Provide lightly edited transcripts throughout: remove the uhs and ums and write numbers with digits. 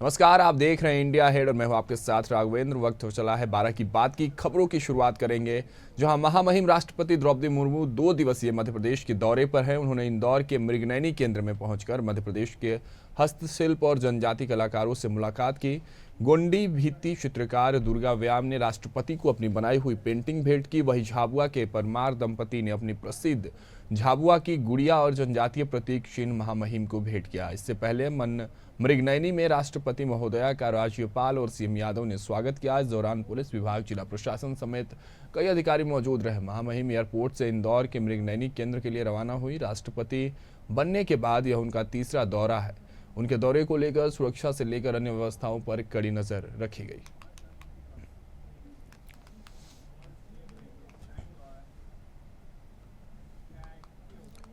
नमस्कार, आप देख रहे हैं इंडिया हेड और मैं हूं आपके साथ राघवेंद्र। वक्त हो चला है 12 की बात की खबरों की शुरुआत करेंगे, जहां महामहिम राष्ट्रपति द्रौपदी मुर्मू 2 दिवसीय मध्य प्रदेश के दौरे पर हैं। उन्होंने इंदौर के मृगनयनी केंद्र में पहुंचकर मध्य प्रदेश के हस्तशिल्प और जनजाति कलाकारों से मुलाकात की। गोंडी भित्ति चित्रकार दुर्गा व्याम ने राष्ट्रपति को अपनी बनाई हुई पेंटिंग भेंट की। वहीं झाबुआ के परमार दंपति ने अपनी प्रसिद्ध झाबुआ की गुड़िया और जनजातीय प्रतीक चिन्ह महामहिम को भेंट किया। इससे पहले मृगनयनी में राष्ट्रपति महोदया का राज्यपाल और सीएम यादव ने स्वागत किया। इस दौरान पुलिस विभाग, जिला प्रशासन समेत कई अधिकारी मौजूद रहे। महामहिम एयरपोर्ट से इंदौर के मृगनयनी केंद्र के लिए रवाना हुई। राष्ट्रपति बनने के बाद यह उनका तीसरा दौरा है। उनके दौरे को लेकर सुरक्षा से लेकर अन्य व्यवस्थाओं पर कड़ी नजर रखी गई।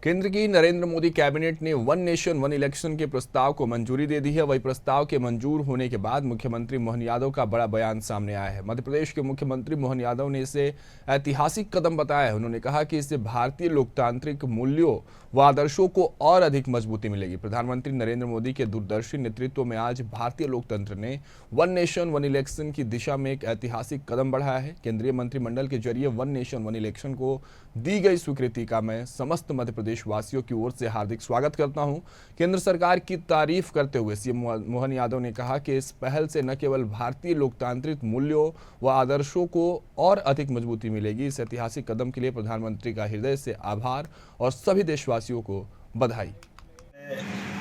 केंद्र की नरेंद्र मोदी कैबिनेट ने वन नेशन वन इलेक्शन के प्रस्ताव को मंजूरी दे दी है। वही प्रस्ताव के मंजूर होने के बाद मुख्यमंत्री मोहन यादव का बड़ा बयान सामने आया है। मध्य प्रदेश के मुख्यमंत्री मोहन यादव ने इसे ऐतिहासिक कदम बताया है। उन्होंने कहा कि इससे भारतीय लोकतांत्रिक मूल्यों व आदर्शों को और अधिक मजबूती मिलेगी। प्रधानमंत्री नरेंद्र मोदी के दूरदर्शी नेतृत्व में आज भारतीय लोकतंत्र ने वन नेशन वन इलेक्शन की दिशा में एक ऐतिहासिक कदम बढ़ाया है। केंद्रीय मंत्रिमंडल के जरिए वन नेशन वन इलेक्शन को दी गई स्वीकृति का मैं समस्त मध्य प्रदेश वासियों की ओर से हार्दिक स्वागत करता हूं। केंद्र सरकार की तारीफ करते हुए सीएम मोहन यादव ने कहा कि इस पहल से न केवल भारतीय लोकतांत्रिक मूल्यों व आदर्शों को और अधिक मजबूती मिलेगी। इस ऐतिहासिक कदम के लिए प्रधानमंत्री का हृदय से आभार और सभी देशवासियों को बधाई।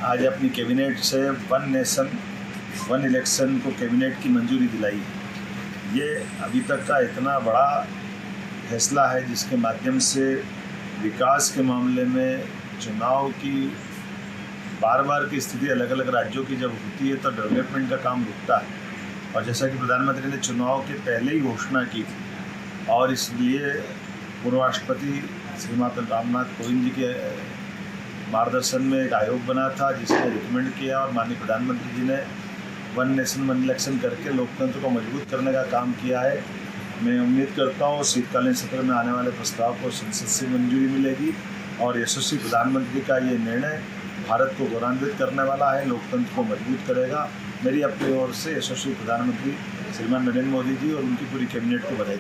आज अपनी कैबिनेट से वन नेशन वन इलेक्शन को कैबिनेट की मंजूरी दिलाई। ये अभी तक का इतना बड़ा फैसला है जिसके माध्यम से विकास के मामले में चुनाव की बार बार की स्थिति अलग अलग राज्यों की जब होती है तो डेवलपमेंट का काम रुकता है। और जैसा कि प्रधानमंत्री ने चुनाव के पहले ही घोषणा की थी और इसलिए पूर्व राष्ट्रपति श्रीमान रामनाथ कोविंद जी के मार्गदर्शन में एक आयोग बना था जिसने रिकमेंड किया और माननीय प्रधानमंत्री जी ने वन नेशन वन इलेक्शन करके लोकतंत्र को मजबूत करने का काम किया है। मैं उम्मीद करता हूँ शीतकालीन सत्र में आने वाले प्रस्ताव को संसद से मंजूरी मिलेगी और यशस्वी प्रधानमंत्री का ये निर्णय भारत को गौरवान्वित करने वाला है, लोकतंत्र को मजबूत करेगा। मेरी अपनी ओर से यशस्वी प्रधानमंत्री श्रीमान नरेंद्र मोदी जी और उनकी पूरी कैबिनेट को बधाई।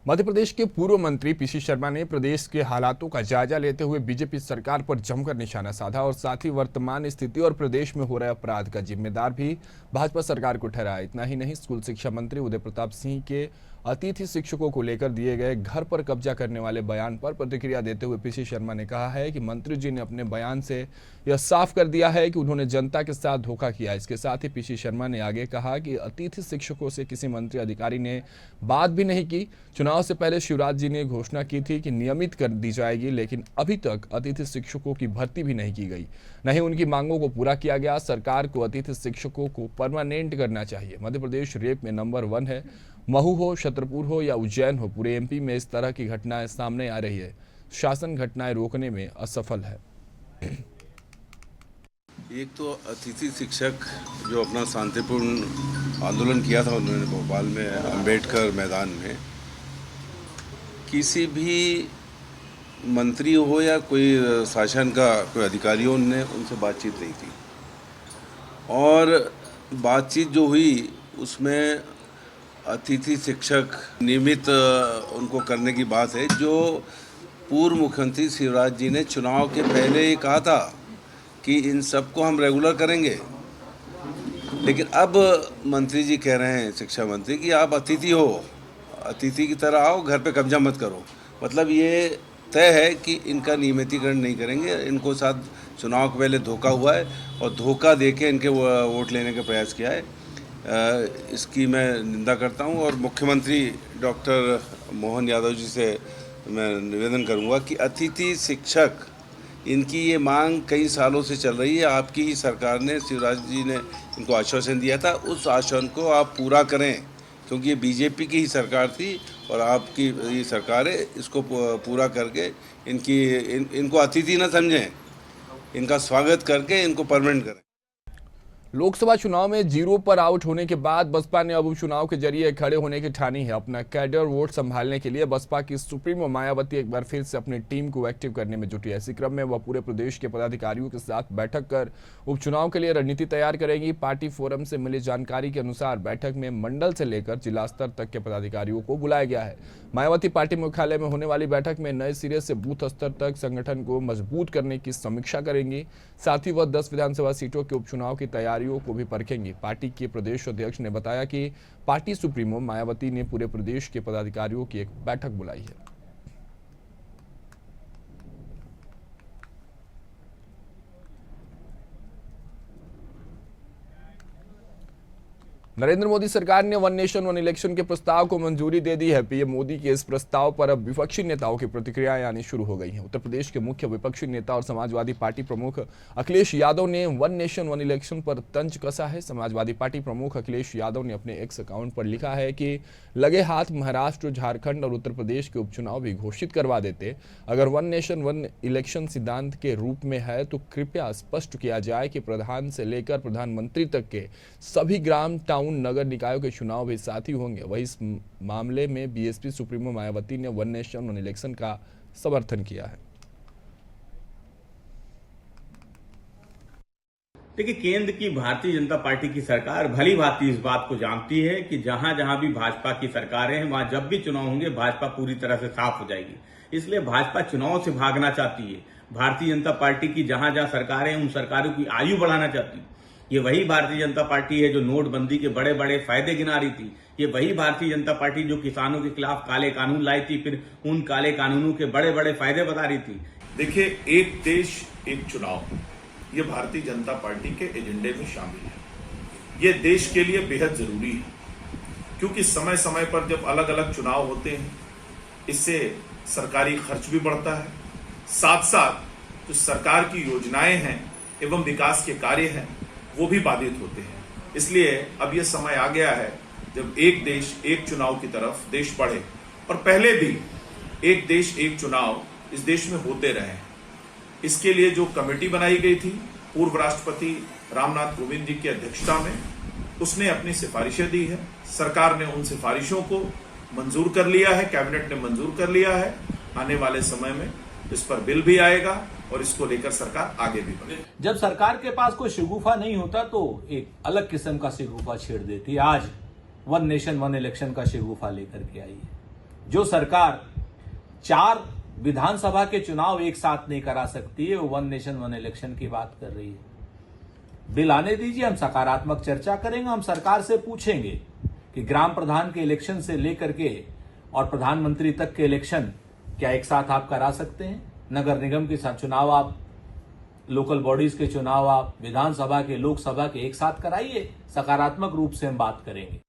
मध्य प्रदेश के पूर्व मंत्री पीसी शर्मा ने प्रदेश के हालातों का जायजा लेते हुए बीजेपी सरकार पर जमकर निशाना साधा और साथ ही वर्तमान स्थिति और प्रदेश में हो रहे अपराध का जिम्मेदार भी भाजपा सरकार को ठहराया। इतना ही नहीं, स्कूल शिक्षा मंत्री उदय प्रताप सिंह के अतिथि शिक्षकों को लेकर दिए गए घर पर कब्जा करने वाले बयान पर प्रतिक्रिया देते हुए पीसी शर्मा ने कहा है कि मंत्री जी ने अपने बयान से यह साफ कर दिया है कि उन्होंने जनता के साथ धोखा किया। इसके साथ ही पीसी शर्मा ने आगे कहा कि अतिथि शिक्षकों से किसी मंत्री अधिकारी ने बात भी नहीं की। चुनाव से पहले शिवराज जी ने घोषणा की थी कि नियमित कर दी जाएगी, लेकिन अभी तक अतिथि शिक्षकों की भर्ती भी नहीं की गई, नहीं उनकी मांगों को पूरा किया गया। सरकार को अतिथि शिक्षकों को परमानेंट करना चाहिए। मध्य प्रदेश रेप में नंबर 1 है। महू हो, छतरपुर हो या उज्जैन हो, पूरे एमपी में इस तरह की घटनाएं सामने आ रही है। शासन घटनाएं रोकने में असफल है। एक तो अतिथि शिक्षक जो अपना शांतिपूर्ण आंदोलन किया था उन्होंने भोपाल में अंबेडकर मैदान में, किसी भी मंत्री हो या कोई शासन का कोई अधिकारियों ने उनसे बातचीत नहीं की और बातचीत जो हुई उसमें अतिथि शिक्षक नियमित उनको करने की बात है, जो पूर्व मुख्यमंत्री शिवराज जी ने चुनाव के पहले ही कहा था कि इन सबको हम रेगुलर करेंगे। लेकिन अब मंत्री जी कह रहे हैं, शिक्षा मंत्री, कि आप अतिथि हो, अतिथि की तरह आओ, घर पे कब्जा मत करो। मतलब ये तय है कि इनका नियमितीकरण नहीं करेंगे। इनको साथ चुनाव के पहले धोखा हुआ है और धोखा देके इनके वोट लेने का प्रयास किया है। इसकी मैं निंदा करता हूं और मुख्यमंत्री डॉक्टर मोहन यादव जी से मैं निवेदन करूंगा कि अतिथि शिक्षक, इनकी ये मांग कई सालों से चल रही है। आपकी ही सरकार ने, शिवराज जी ने इनको आश्वासन दिया था, उस आश्वासन को आप पूरा करें, क्योंकि ये बीजेपी की ही सरकार थी और आपकी ये सरकार है। इसको पूरा करके इनको अतिथि न समझें, इनका स्वागत करके इनको परमानेंट करें। लोकसभा चुनाव में 0 पर आउट होने के बाद बसपा ने अब उपचुनाव के जरिए खड़े होने की ठानी है। अपना कैडर वोट संभालने के लिए बसपा की सुप्रीमो मायावती एक बार फिर से अपनी टीम को एक्टिव करने में जुटी है। इसी क्रम में वह पूरे प्रदेश के पदाधिकारियों के साथ बैठक कर उपचुनाव के लिए रणनीति तैयार करेंगी। पार्टी फोरम से मिली जानकारी के अनुसार बैठक में मंडल से लेकर जिला स्तर तक के पदाधिकारियों को बुलाया गया है। मायावती पार्टी मुख्यालय में होने वाली बैठक में नए सिरे से बूथ स्तर तक संगठन को मजबूत करने की समीक्षा करेंगी। साथ ही वह 10 विधानसभा सीटों के उपचुनाव की तैयारियों को भी परखेंगी। पार्टी के प्रदेश अध्यक्ष ने बताया कि पार्टी सुप्रीमो मायावती ने पूरे प्रदेश के पदाधिकारियों की एक बैठक बुलाई है। नरेंद्र मोदी सरकार ने वन नेशन वन इलेक्शन के प्रस्ताव को मंजूरी दे दी है। पीएम मोदी के इस प्रस्ताव पर अब विपक्षी नेताओं की प्रतिक्रियाएं आनी शुरू हो गई हैं। उत्तर प्रदेश के मुख्य विपक्षी नेता और समाजवादी पार्टी प्रमुख अखिलेश यादव ने वन नेशन वन इलेक्शन पर तंज कसा है। समाजवादी पार्टी प्रमुख अखिलेश यादव ने अपने एक्स अकाउंट पर लिखा है कि लगे हाथ महाराष्ट्र, झारखंड और उत्तर प्रदेश के उपचुनाव भी घोषित करवा देते। अगर वन नेशन वन इलेक्शन सिद्धांत के रूप में है तो कृपया स्पष्ट किया जाए कि प्रधान से लेकर प्रधानमंत्री तक के सभी ग्राम, टाउन, नगर निकायों के चुनाव भी साथ ही होंगे। वही इस मामले में बीएसपी सुप्रीमो मायावती ने वन नेशन वन इलेक्शन का समर्थन किया है। देखिए, केंद्र की भारतीय जनता पार्टी की सरकार भली भांति इस बात को जानती है कि जहां जहां भी भाजपा की सरकारें हैं वहां जब भी चुनाव होंगे भाजपा पूरी तरह से साफ हो जाएगी। इसलिए भाजपा चुनाव से भागना चाहती है। भारतीय जनता पार्टी की जहां जहां सरकारें हैं उन सरकारों की आयु बढ़ाना चाहती है। ये वही भारतीय जनता पार्टी है जो नोटबंदी के बड़े बड़े फायदे गिना रही थी। ये वही भारतीय जनता पार्टी जो किसानों के खिलाफ काले कानून लाई थी, फिर उन काले कानूनों के बड़े बड़े फायदे बता रही थी। देखिए, एक देश एक चुनाव, ये भारतीय जनता पार्टी के एजेंडे में शामिल है। ये देश के लिए बेहद जरूरी है, क्योंकि समय समय पर जब अलग अलग चुनाव होते हैं इससे सरकारी खर्च भी बढ़ता है, साथ साथ जो सरकार की योजनाएं हैं एवं विकास के कार्य हैं वो भी बाधित होते हैं। इसलिए अब यह समय आ गया है जब एक देश एक चुनाव की तरफ देश बढ़े, और पहले भी एक देश एक चुनाव इस देश में होते रहे। इसके लिए जो कमेटी बनाई गई थी पूर्व राष्ट्रपति रामनाथ कोविंद जी की अध्यक्षता में, उसने अपनी सिफारिशें दी है। सरकार ने उन सिफारिशों को मंजूर कर लिया है, कैबिनेट ने मंजूर कर लिया है। आने वाले समय में इस पर बिल भी आएगा और इसको लेकर सरकार आगे भी बढ़ेगी। जब सरकार के पास कोई शिगुफा नहीं होता तो एक अलग किस्म का शिगुफा छेड़ देती है। आज वन नेशन वन इलेक्शन का शिगुफा लेकर के आई है। जो सरकार 4 विधानसभा के चुनाव एक साथ नहीं करा सकती है वो वन नेशन वन इलेक्शन की बात कर रही है। बिल आने दीजिए, हम सकारात्मक चर्चा करेंगे। हम सरकार से पूछेंगे कि ग्राम प्रधान के इलेक्शन से लेकर के और प्रधानमंत्री तक के इलेक्शन क्या एक साथ आप करा सकते हैं? नगर निगम के साथ चुनाव, आप लोकल बॉडीज के चुनाव, आप विधानसभा के, लोकसभा के एक साथ कराइए। सकारात्मक रूप से हम बात करेंगे।